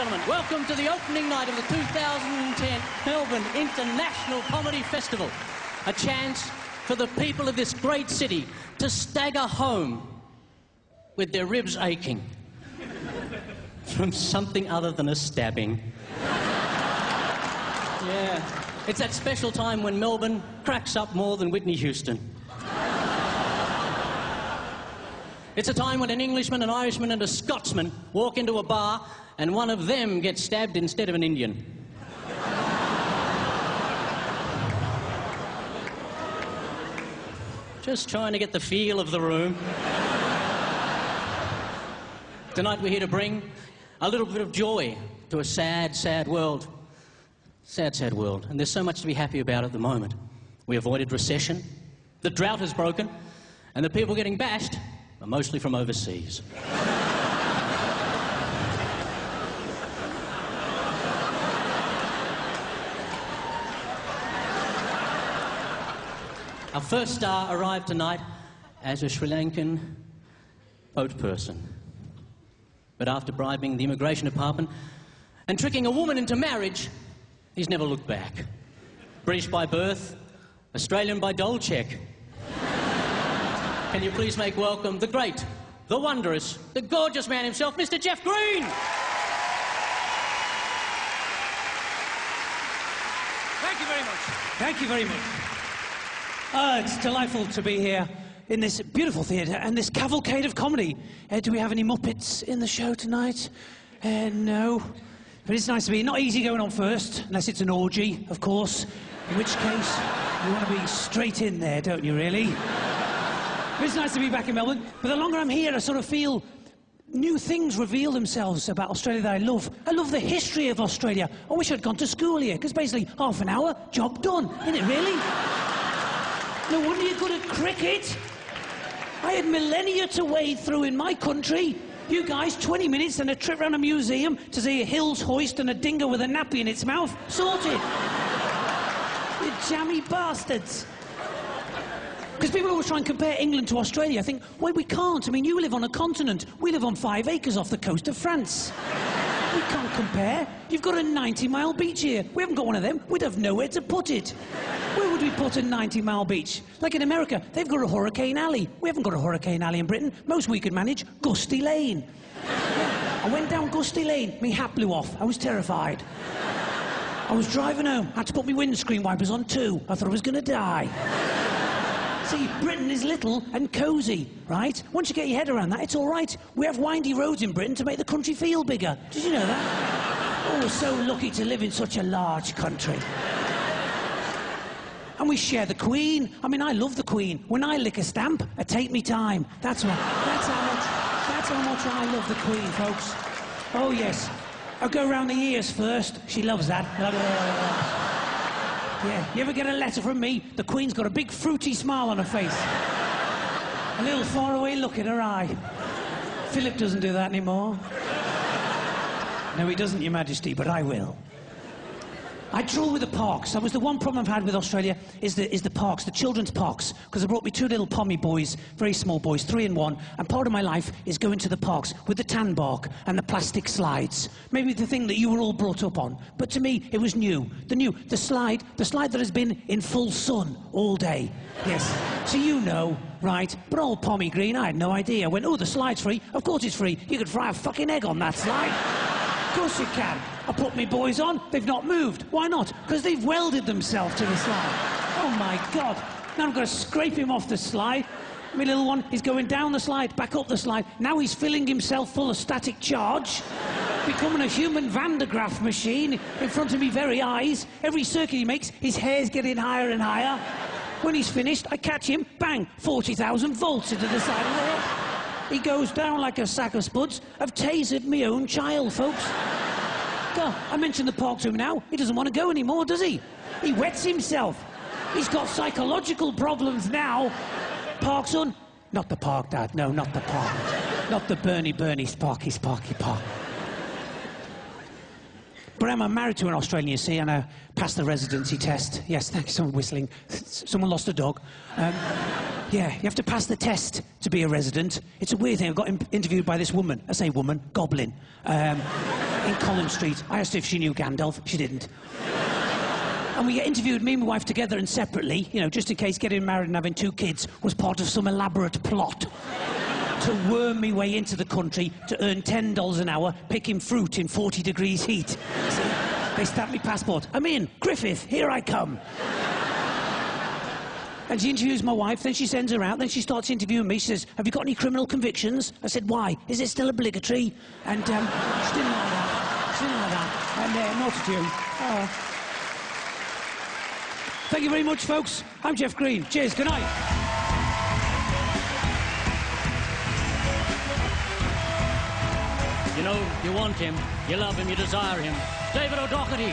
gentlemen, welcome to the opening night of the 2010 Melbourne International Comedy Festival. A chance for the people of this great city to stagger home with their ribs aching from something other than a stabbing. Yeah, it's that special time when Melbourne cracks up more than Whitney Houston. It's a time when an Englishman, an Irishman and a Scotsman walk into a bar and one of them gets stabbed instead of an Indian. Just trying to get the feel of the room. Tonight we're here to bring a little bit of joy to a sad, sad world. Sad, sad world. And there's so much to be happy about at the moment. We avoided recession, the drought has broken, and the people getting bashed are mostly from overseas. Our first star arrived tonight as a Sri Lankan boat person. But after bribing the immigration department and tricking a woman into marriage, he's never looked back. British by birth, Australian by dole check. Can you please make welcome the great, the wondrous, the gorgeous man himself, Mr. Jeff Green! Thank you very much. Thank you very much. It's delightful to be here in this beautiful theatre and this cavalcade of comedy. Do we have any Muppets in the show tonight? No. But it's nice to be. Not easy going on first, unless it's an orgy, of course. In which case, you want to be straight in there, don't you, really? But it's nice to be back in Melbourne. But the longer I'm here, I sort of feel new things reveal themselves about Australia that I love. I love the history of Australia. I wish I'd gone to school here, because basically, half an hour, job done. Isn't it, really? No wonder you're good at cricket. I had millennia to wade through in my country. You guys, 20 minutes and a trip around a museum to see a Hills hoist and a dingo with a nappy in its mouth. Sorted. You jammy bastards. Because people always try and compare England to Australia. I think, well, we can't. I mean, you live on a continent. We live on 5 acres off the coast of France. We can't compare. You've got a 90-mile beach here. We haven't got one of them. We'd have nowhere to put it. Where would we put a 90-mile beach? Like in America, they've got a hurricane alley. We haven't got a hurricane alley in Britain. Most we could manage, Gusty Lane. Yeah. I went down Gusty Lane. My hat blew off. I was terrified. I was driving home. I had to put my windscreen wipers on too. I thought I was going to die. See, Britain is little and cosy, right? Once you get your head around that, it's all right. We have windy roads in Britain to make the country feel bigger. Did you know that? Oh, we're so lucky to live in such a large country. And we share the Queen. I mean, I love the Queen. When I lick a stamp, I take me time. That's how much I love the Queen, folks. Oh, yes. I'll go round the ears first. She loves that. Yeah, you ever get a letter from me? The Queen's got a big fruity smile on her face. A little faraway look in her eye. Philip doesn't do that anymore. No, he doesn't, Your Majesty, but I will. I drool with the parks. That was the one problem I've had with Australia, is the parks, the children's parks. Because I brought me 2 little pommy boys, very small boys, 3 in 1, and part of my life is going to the parks with the tan bark and the plastic slides. Maybe the thing that you were all brought up on. But to me, it was new. The slide that has been in full sun all day. Yes. So you know, right? But old Pommy Green, I had no idea. I went, oh, the slide's free. Of course it's free. You could fry a fucking egg on that slide. Of course you can. I put my boys on, they've not moved. Why not? Because they've welded themselves to the slide. Oh my God. Now I've got to scrape him off the slide. My little one, he's going down the slide, back up the slide. Now he's filling himself full of static charge, becoming a human Van de Graaff machine in front of me very eyes. Every circuit he makes, his hair's getting higher and higher. When he's finished, I catch him, bang, 40,000 volts into the side of the head. He goes down like a sack of spuds. I've tasered my own child, folks. God, I mention the park to him now. He doesn't want to go anymore, does he? He wets himself. He's got psychological problems now. Park, son? Not the park, Dad. No, not the park. Not the Bernie Sparky Park. But I'm married to an Australian, you see, and I passed the residency test. Yes, thank you, someone whistling. Someone lost a dog. Yeah, you have to pass the test to be a resident. It's a weird thing. I got interviewed by this woman. I say woman, goblin. in Collins Street. I asked her if she knew Gandalf. She didn't. And we interviewed me and my wife together and separately, you know, just in case getting married and having 2 kids was part of some elaborate plot to worm me way into the country to earn $10 an hour picking fruit in 40 degrees heat. See, they stamped me passport. I'm in. Griffith, here I come. And she interviews my wife, then she sends her out, then she starts interviewing me. She says, have you got any criminal convictions? I said, why? Is it still obligatory? And she didn't like that. She didn't like that. And not to you. Thank you very much, folks. I'm Jeff Green. Cheers. Good night. You know, you want him, you love him, you desire him. David O'Doherty.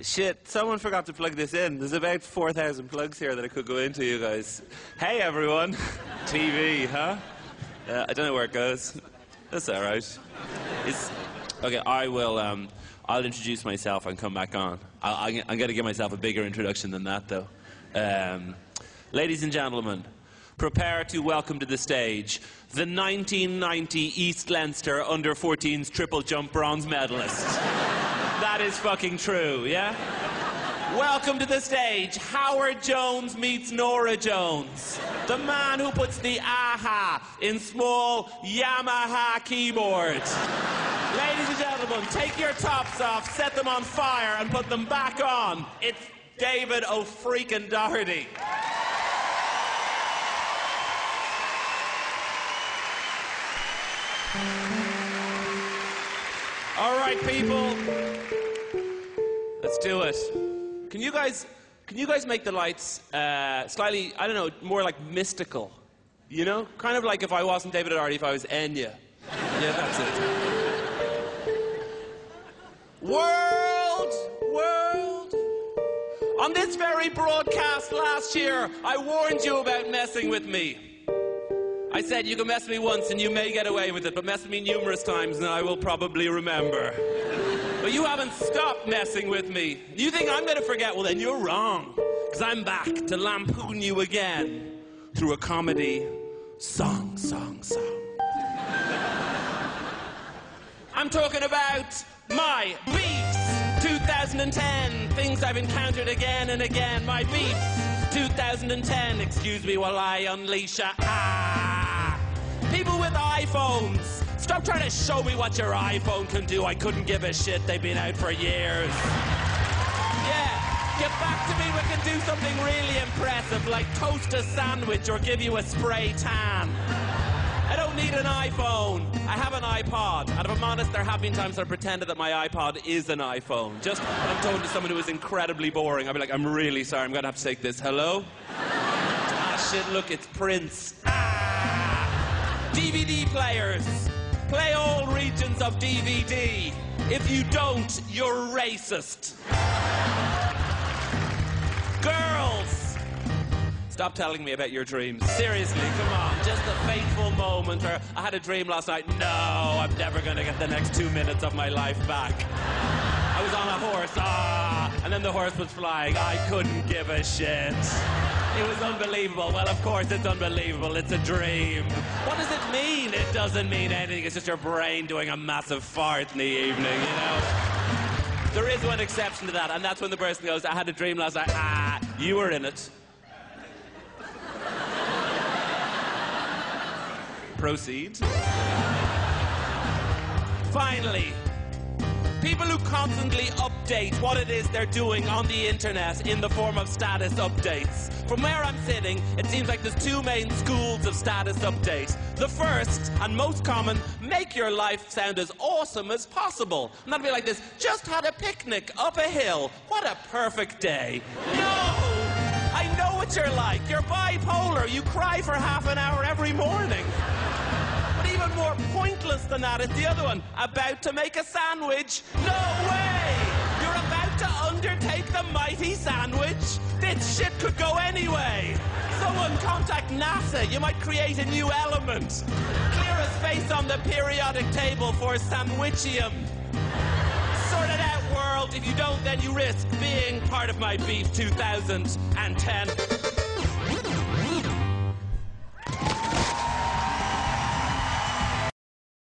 Shit, someone forgot to plug this in. There's about 4,000 plugs here that I could go into, you guys. Hey, everyone. TV, huh? I don't know where it goes. That's all right. Okay, I'll introduce myself and come back on. I'm going to give myself a bigger introduction than that, though. Ladies and gentlemen, prepare to welcome to the stage the 1990 East Leinster Under-14s triple jump bronze medalist. That is fucking true, yeah? Welcome to the stage, Howard Jones meets Norah Jones. The man who puts the AHA in small Yamaha keyboards. Ladies and gentlemen, take your tops off, set them on fire, and put them back on. It's David O'Freakin-Doherty. All right, people. Let's do it. Can you guys make the lights slightly, I don't know, more like mystical? You know? Kind of like if I wasn't David O'Doherty, if I was Enya. Yeah, that's it. World! On this very broadcast last year, I warned you about messing with me. I said, you can mess with me once and you may get away with it, but mess with me numerous times and I will probably remember. But you haven't stopped messing with me. You think I'm going to forget? Well, then you're wrong. Because I'm back to lampoon you again through a comedy song. I'm talking about my beefs 2010. Things I've encountered again and again. My beefs 2010. Excuse me while I unleash people with iPhones. Stop trying to show me what your iPhone can do. I couldn't give a shit. They've been out for years. Yeah, get back to me. We can do something really impressive, like toast a sandwich or give you a spray tan. I don't need an iPhone. I have an iPod. And if I'm honest, there have been times I've pretended that my iPod is an iPhone. Just when I'm talking to someone who is incredibly boring, I'll be like, I'm really sorry. I'm going to have to take this. Hello? Shit, look, it's Prince. DVD players. Play all regions of DVD. If you don't, you're racist. Girls, stop telling me about your dreams. Seriously, come on. Just a fateful moment where I had a dream last night. No, I'm never going to get the next 2 minutes of my life back. I was on a horse, and then the horse was flying. I couldn't give a shit. It was unbelievable. Well, of course it's unbelievable. It's a dream. What does it mean? It doesn't mean anything. It's just your brain doing a massive fart in the evening, you know? There is one exception to that, and that's when the person goes, I had a dream last night. You were in it. Proceed. Finally, people who constantly update what it is they're doing on the internet in the form of status updates. From where I'm sitting, it seems like there's 2 main schools of status update. The first, and most common, make your life sound as awesome as possible. And that'll be like this, just had a picnic up a hill. What a perfect day. No! I know what you're like. You're bipolar. You cry for half an hour every morning. But even more pointless than that is the other one. About to make a sandwich. No way! You're about to undertake the mighty sandwich. This shit could go anyway. Someone contact NASA. You might create a new element. Clear a space on the periodic table for sandwichium. Sort it out, world. If you don't, then you risk being part of my beef 2010.